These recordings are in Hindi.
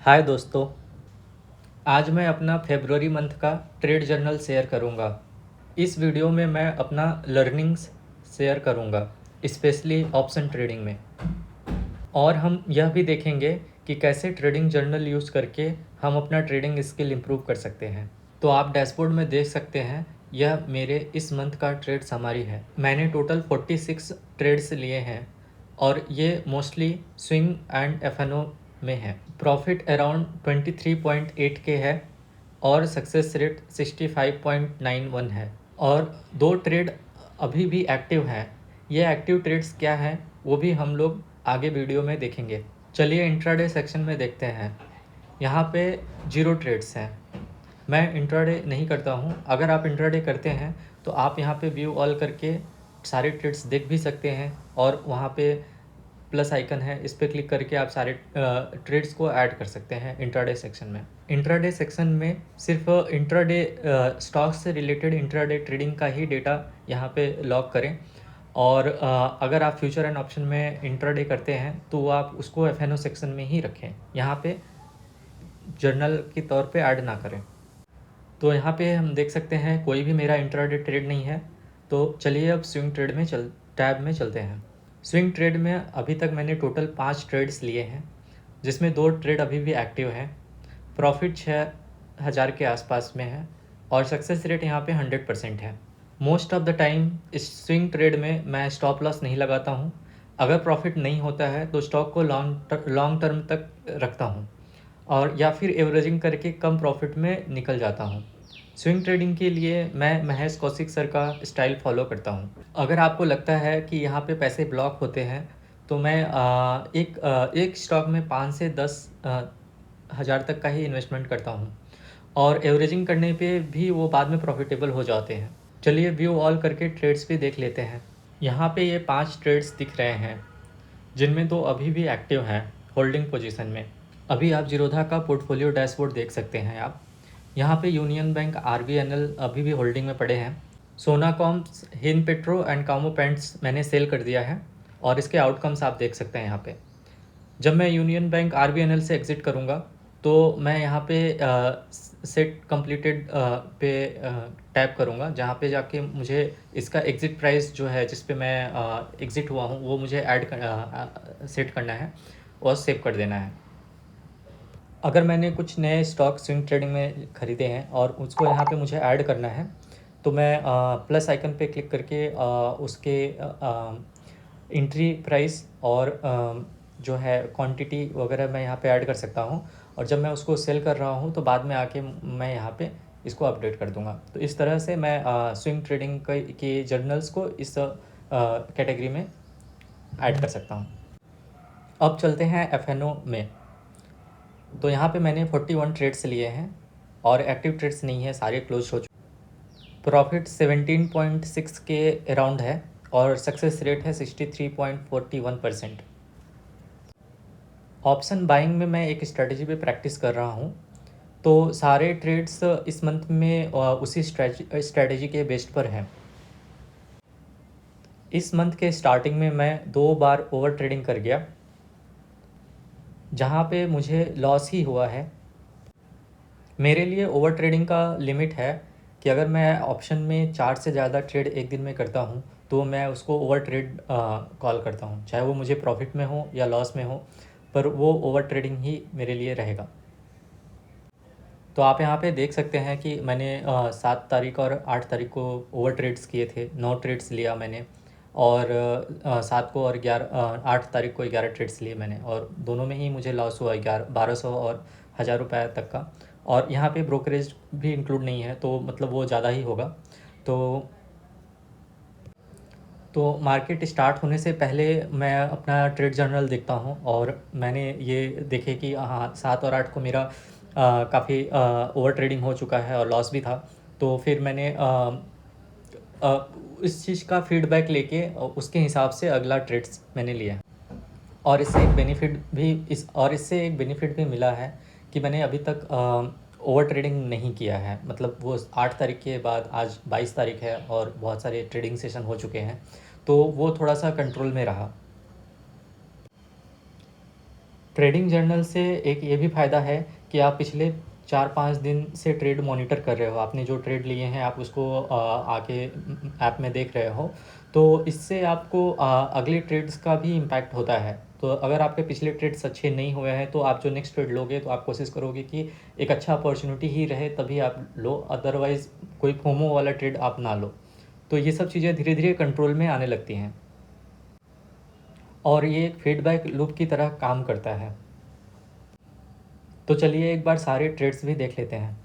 हाय दोस्तों। आज मैं अपना फेब्रुअरी मंथ का ट्रेड जर्नल शेयर करूंगा। इस वीडियो में मैं अपना लर्निंग्स शेयर करूंगा, स्पेशली ऑप्शन ट्रेडिंग में। और हम यह भी देखेंगे कि कैसे ट्रेडिंग जर्नल यूज़ करके हम अपना ट्रेडिंग स्किल इम्प्रूव कर सकते हैं। तो आप डैशबोर्ड में देख सकते हैं, यह मेरे इस मंथ का ट्रेड समरी है। मैंने टोटल 46 ट्रेड्स लिए हैं और ये मोस्टली स्विंग एंड एफएनओ में है। प्रॉफिट अराउंड 23.8 के है और सक्सेस रेट 65.91 है। और दो ट्रेड अभी भी एक्टिव हैं। ये एक्टिव ट्रेड्स क्या हैं वो भी हम लोग आगे वीडियो में देखेंगे। चलिए इंट्राडे सेक्शन में देखते हैं। यहाँ पे 0 ट्रेड्स हैं। मैं इंट्राडे नहीं करता हूँ। अगर आप इंट्राडे करते हैं तो आप यहाँ पे व्यू ऑल करके सारे ट्रेड्स देख भी सकते हैं और वहाँ पे प्लस आइकन है, इस पर क्लिक करके आप सारे ट्रेड्स को ऐड कर सकते हैं इंट्राडे सेक्शन में। इंट्राडे सेक्शन में सिर्फ इंट्राडे स्टॉक से रिलेटेड इंट्राडे ट्रेडिंग का ही डेटा यहाँ पे लॉग करें। और अगर आप फ्यूचर एंड ऑप्शन में इंट्राडे करते हैं तो आप उसको एफएनओ सेक्शन में ही रखें, यहाँ पे जर्नल के तौर पे ऐड ना करें। तो यहाँ पे हम देख सकते हैं कोई भी मेरा इंट्राडे ट्रेड नहीं है। तो चलिए अब स्विंग ट्रेड में टैब में चलते हैं। स्विंग ट्रेड में अभी तक मैंने टोटल 5 ट्रेड्स लिए हैं, जिसमें 2 ट्रेड अभी भी एक्टिव हैं। प्रॉफिट 6,000 के आसपास में है और सक्सेस रेट यहाँ पे 100% है। मोस्ट ऑफ द टाइम इस स्विंग ट्रेड में मैं स्टॉप लॉस नहीं लगाता हूँ। अगर प्रॉफिट नहीं होता है तो स्टॉक को लॉन्ग टर्म तक रखता हूँ और या फिर एवरेजिंग करके कम प्रॉफिट में निकल जाता हूँ। स्विंग ट्रेडिंग के लिए मैं महेश कौशिक सर का स्टाइल फॉलो करता हूँ। अगर आपको लगता है कि यहाँ पे पैसे ब्लॉक होते हैं तो मैं एक स्टॉक में 5 से 10 हज़ार तक का ही इन्वेस्टमेंट करता हूँ और एवरेजिंग करने पे भी वो बाद में प्रॉफिटेबल हो जाते हैं। चलिए व्यू ऑल करके ट्रेड्स भी देख लेते हैं। यहाँ पे ये 5 ट्रेड्स दिख रहे हैं, जिनमें 2 अभी भी एक्टिव हैं होल्डिंग पोजीशन में। अभी आप जीरोधा का पोर्टफोलियो डैशबोर्ड देख सकते हैं आप। यहाँ पे यूनियन बैंक, आरबीएनएल अभी भी होल्डिंग में पड़े हैं। सोनाकॉम्स, हिंद पेट्रो एंड कामो पेंट्स मैंने सेल कर दिया है और इसके आउटकम्स आप देख सकते हैं यहाँ पे। जब मैं यूनियन बैंक आरबीएनएल से एग्ज़िट करूँगा तो मैं यहाँ पे सेट कंप्लीटेड पे टैप करूँगा, जहाँ पे जाके मुझे इसका एग्ज़िट प्राइस जो है जिस पे मैं एग्ज़िट हुआ हूँ वो मुझे सेट करना है और सेव कर देना है। अगर मैंने कुछ नए स्टॉक स्विंग ट्रेडिंग में ख़रीदे हैं और उसको यहाँ पे मुझे ऐड करना है तो मैं प्लस आइकन पे क्लिक करके उसके एंट्री प्राइस और जो है क्वांटिटी वगैरह मैं यहाँ पे ऐड कर सकता हूँ। और जब मैं उसको सेल कर रहा हूँ तो बाद में आके मैं यहाँ पे इसको अपडेट कर दूँगा। तो इस तरह से मैं स्विंग ट्रेडिंग के जर्नल्स को इस कैटेगरी में ऐड कर सकता हूँ। अब चलते हैं एफएनओ में। तो यहाँ पे मैंने 41 ट्रेड्स लिए हैं और एक्टिव ट्रेड्स नहीं है, सारे क्लोज हो चुके। प्रॉफिट 17.6 के अराउंड है और सक्सेस रेट है 63.41%। ऑप्शन बाइंग में मैं एक स्ट्रेटजी पे प्रैक्टिस कर रहा हूँ। तो सारे ट्रेड्स इस मंथ में उसी स्ट्रेटजी के बेस्ड पर हैं। इस मंथ के स्टार्टिंग में मैं 2 बार ओवर ट्रेडिंग कर गया, जहाँ पे मुझे लॉस ही हुआ है। मेरे लिए ओवर ट्रेडिंग का लिमिट है कि अगर मैं ऑप्शन में 4 से ज़्यादा ट्रेड एक दिन में करता हूँ तो मैं उसको ओवर ट्रेड कॉल करता हूँ, चाहे वो मुझे प्रॉफिट में हो या लॉस में हो, पर वो ओवर ट्रेडिंग ही मेरे लिए रहेगा। तो आप यहाँ पे देख सकते हैं कि मैंने 7 तारीख और 8 तारीख को ओवर ट्रेड्स किए थे, 9 ट्रेड्स लिया मैंने। और 7 को और 8 तारीख को 11 ट्रेड्स लिए मैंने और दोनों में ही मुझे लॉस हुआ 1200 और 1000 रुपये तक का। और यहाँ पे ब्रोकरेज भी इंक्लूड नहीं है तो मतलब वो ज़्यादा ही होगा। तो मार्केट स्टार्ट होने से पहले मैं अपना ट्रेड जर्नल देखता हूँ और मैंने ये देखे कि हाँ 7 और 8 को मेरा काफ़ी ओवर ट्रेडिंग हो चुका है और लॉस भी था। तो फिर मैंने इस चीज़ का फीडबैक लेके उसके हिसाब से अगला ट्रेड्स मैंने लिया। और इससे एक बेनिफिट भी मिला है कि मैंने अभी तक ओवर ट्रेडिंग नहीं किया है। मतलब वो 8 तारीख के बाद आज 22 तारीख है और बहुत सारे ट्रेडिंग सेशन हो चुके हैं, तो वो थोड़ा सा कंट्रोल में रहा। ट्रेडिंग जर्नल से एक ये भी फ़ायदा है कि आप पिछले 4-5 दिन से ट्रेड मॉनिटर कर रहे हो। आपने जो ट्रेड लिए हैं आप उसको आके ऐप में देख रहे हो। तो इससे आपको अगले ट्रेड्स का भी इम्पैक्ट होता है। तो अगर आपके पिछले ट्रेड्स अच्छे नहीं हुए हैं तो आप जो नेक्स्ट ट्रेड लोगे तो आप कोशिश करोगे कि एक अच्छा अपॉर्चुनिटी ही रहे तभी आप लो, अदरवाइज़ कोई फोमो वाला ट्रेड आप ना लो। तो ये सब चीज़ें धीरे धीरे कंट्रोल में आने लगती हैं और ये एक फीडबैक लूप की तरह काम करता है। तो चलिए एक बार सारे ट्रेड्स भी देख लेते हैं।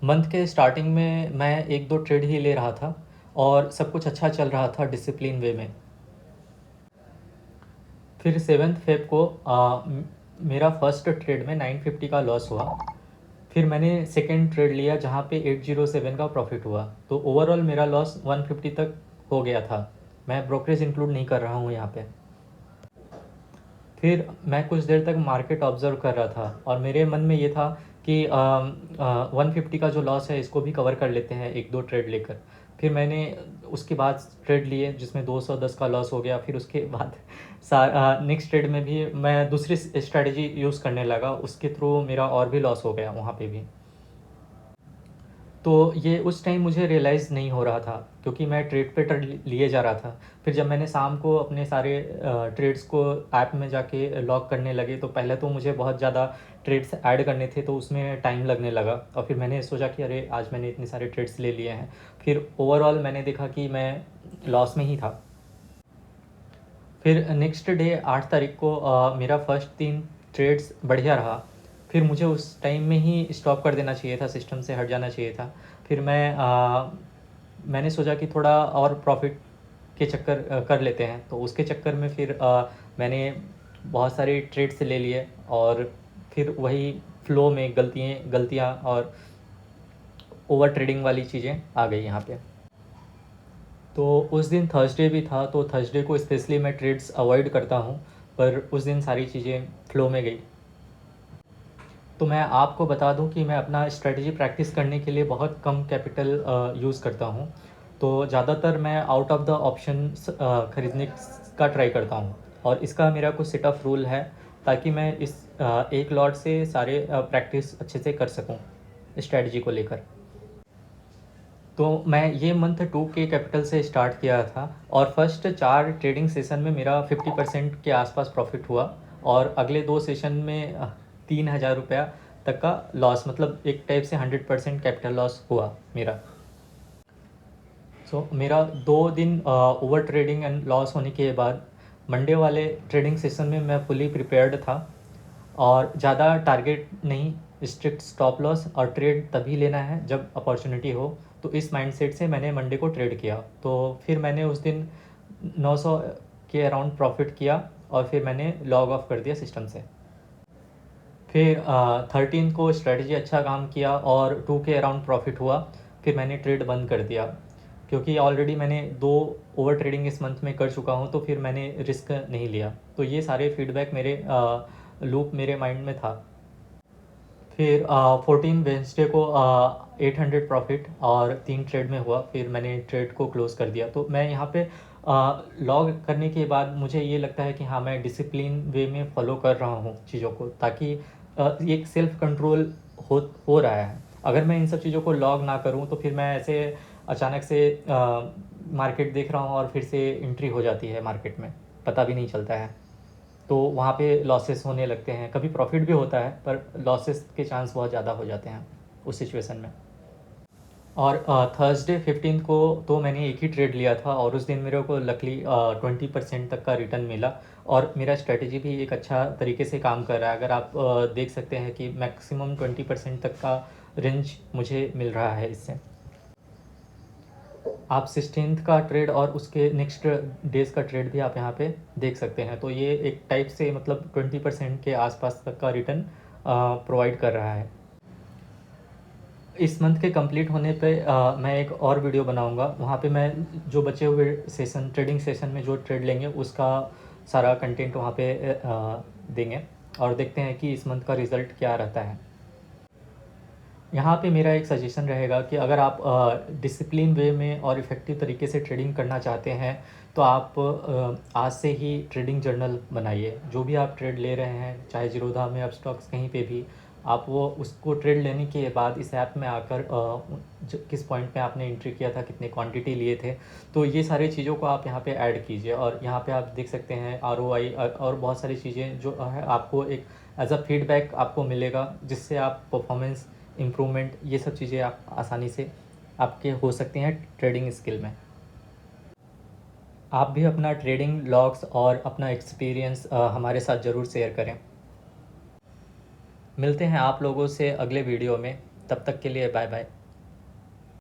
मंथ के स्टार्टिंग में मैं एक दो ट्रेड ही ले रहा था और सब कुछ अच्छा चल रहा था डिसिप्लिन वे में। फिर 7 फेब को मेरा फर्स्ट ट्रेड में 950 का लॉस हुआ। फिर मैंने सेकेंड ट्रेड लिया जहाँ पे 807 का प्रॉफिट हुआ। तो ओवरऑल मेरा लॉस 150 तक हो गया था। मैं ब्रोकरेज इंक्लूड नहीं कर रहा हूँ यहाँ पे। फिर मैं कुछ देर तक मार्केट ऑब्जर्व कर रहा था और मेरे मन में ये था कि 150 का जो लॉस है इसको भी कवर कर लेते हैं एक दो ट्रेड लेकर। फिर मैंने उसके बाद ट्रेड लिए जिसमें 210 का लॉस हो गया। फिर उसके बाद नेक्स्ट ट्रेड में भी मैं दूसरी स्ट्रेटजी यूज़ करने लगा, उसके थ्रू मेरा और भी लॉस हो गया वहाँ पे भी। तो ये उस टाइम मुझे रियलाइज़ नहीं हो रहा था क्योंकि मैं ट्रेड पे ट्रेड लिए जा रहा था। फिर जब मैंने शाम को अपने सारे ट्रेड्स को ऐप में जाके लॉक करने लगे तो पहले तो मुझे बहुत ज़्यादा ट्रेड्स ऐड करने थे तो उसमें टाइम लगने लगा। और फिर मैंने सोचा कि अरे आज मैंने इतने सारे ट्रेड्स ले लिए हैं। फिर ओवरऑल मैंने देखा कि मैं लॉस में ही था। फिर नेक्स्ट डे 8 तारीख को मेरा फर्स्ट 3 ट्रेड्स बढ़िया रहा। फिर मुझे उस टाइम में ही स्टॉप कर देना चाहिए था, सिस्टम से हट जाना चाहिए था। फिर मैंने सोचा कि थोड़ा और प्रॉफिट के चक्कर कर लेते हैं। तो उसके चक्कर में फिर मैंने बहुत सारे ट्रेड्स ले लिए और फिर वही फ्लो में गलतियाँ और ओवर ट्रेडिंग वाली चीज़ें आ गई यहाँ पे। तो उस दिन थर्सडे भी था तो थर्सडे को स्पेशली मैं ट्रेड्स अवॉइड करता हूँ, पर उस दिन सारी चीज़ें फ्लो में गई। तो मैं आपको बता दूं कि मैं अपना स्ट्रेटजी प्रैक्टिस करने के लिए बहुत कम कैपिटल यूज़ करता हूँ। तो ज़्यादातर मैं आउट ऑफ द ऑप्शन ख़रीदने का ट्राई करता हूँ और इसका मेरा कुछ सेट ऑफ रूल है ताकि मैं इस एक लॉट से सारे प्रैक्टिस अच्छे से कर सकूँ स्ट्रेटजी को लेकर। तो मैं ये मंथ 2 के कैपिटल से स्टार्ट किया था और फर्स्ट 4 ट्रेडिंग सेशन में मेरा 50% के आसपास प्रॉफिट हुआ और अगले 2 सेशन में 3,000 रुपया तक का लॉस, मतलब एक टाइप से 100% कैपिटल लॉस हुआ मेरा। मेरा 2 दिन ओवर ट्रेडिंग एंड लॉस होने के बाद मंडे वाले ट्रेडिंग सेशन में मैं फुली प्रिपेयर्ड था और ज़्यादा टारगेट नहीं, स्ट्रिक्ट स्टॉप लॉस और ट्रेड तभी लेना है जब अपॉर्चुनिटी हो। तो इस माइंडसेट से मैंने मंडे को ट्रेड किया। तो फिर मैंने उस दिन 900 के अराउंड प्रॉफिट किया और फिर मैंने लॉग ऑफ कर दिया सिस्टम से। फिर 13 को स्ट्रेटजी अच्छा काम किया और 2 के अराउंड प्रॉफिट हुआ। फिर मैंने ट्रेड बंद कर दिया क्योंकि ऑलरेडी मैंने 2 ओवर ट्रेडिंग इस मंथ में कर चुका हूँ, तो फिर मैंने रिस्क नहीं लिया। तो ये सारे फीडबैक मेरे लूप मेरे माइंड में था। फिर 14 वेंसडे को 800 प्रॉफिट और 3 ट्रेड में हुआ। फिर मैंने ट्रेड को क्लोज़ कर दिया। तो मैं यहाँ पे लॉग करने के बाद मुझे ये लगता है कि हाँ मैं डिसिप्लिन वे में फॉलो कर रहा हूँ चीज़ों को, ताकि एक सेल्फ कंट्रोल हो रहा है। अगर मैं इन सब चीज़ों को लॉग ना करूँ तो फिर मैं ऐसे अचानक से मार्केट देख रहा हूँ और फिर से एंट्री हो जाती है मार्केट में, पता भी नहीं चलता है। तो वहाँ पे लॉसेस होने लगते हैं। कभी प्रॉफिट भी होता है पर लॉसेस के चांस बहुत ज़्यादा हो जाते हैं उस सिचुएशन में। और थर्सडे 15 को तो मैंने एक ही ट्रेड लिया था और उस दिन मेरे को लकली 20% तक का रिटर्न मिला और मेरा स्ट्रेटजी भी एक अच्छा तरीके से काम कर रहा है। अगर आप देख सकते हैं कि मैक्सिमम 20% तक का रेंज मुझे मिल रहा है इससे। आप 16th का ट्रेड और उसके नेक्स्ट डेज़ का ट्रेड भी आप यहाँ पे देख सकते हैं। तो ये एक टाइप से मतलब 20% के आसपास तक का रिटर्न प्रोवाइड कर रहा है। इस मंथ के कंप्लीट होने पे मैं एक और वीडियो बनाऊंगा। वहाँ पे मैं जो बचे हुए सेशन, ट्रेडिंग सेशन में जो ट्रेड लेंगे उसका सारा कंटेंट वहाँ पे देंगे और देखते हैं कि इस मंथ का रिज़ल्ट क्या रहता है। यहाँ पे मेरा एक सजेशन रहेगा कि अगर आप डिसिप्लिन वे में और इफ़ेक्टिव तरीके से ट्रेडिंग करना चाहते हैं तो आप आज से ही ट्रेडिंग जर्नल बनाइए। जो भी आप ट्रेड ले रहे हैं, चाहे ज़ीरोधा में, अपस्टॉक्स, कहीं पे भी, आप वो उसको ट्रेड लेने के बाद इस ऐप में आकर किस पॉइंट पे आपने एंट्री किया था, कितने क्वांटिटी लिए थे, तो ये सारी चीज़ों को आप यहाँ पे ऐड कीजिए। और यहाँ पे आप देख सकते हैं ROI और बहुत सारी चीज़ें जो है आपको एक एज अ फीडबैक आपको मिलेगा, जिससे आप परफॉर्मेंस इम्प्रूवमेंट, ये सब चीज़ें आप आसानी से आपके हो सकती हैं ट्रेडिंग स्किल में। आप भी अपना ट्रेडिंग लॉग्स और अपना एक्सपीरियंस हमारे साथ ज़रूर शेयर करें। मिलते हैं आप लोगों से अगले वीडियो में, तब तक के लिए बाय बाय।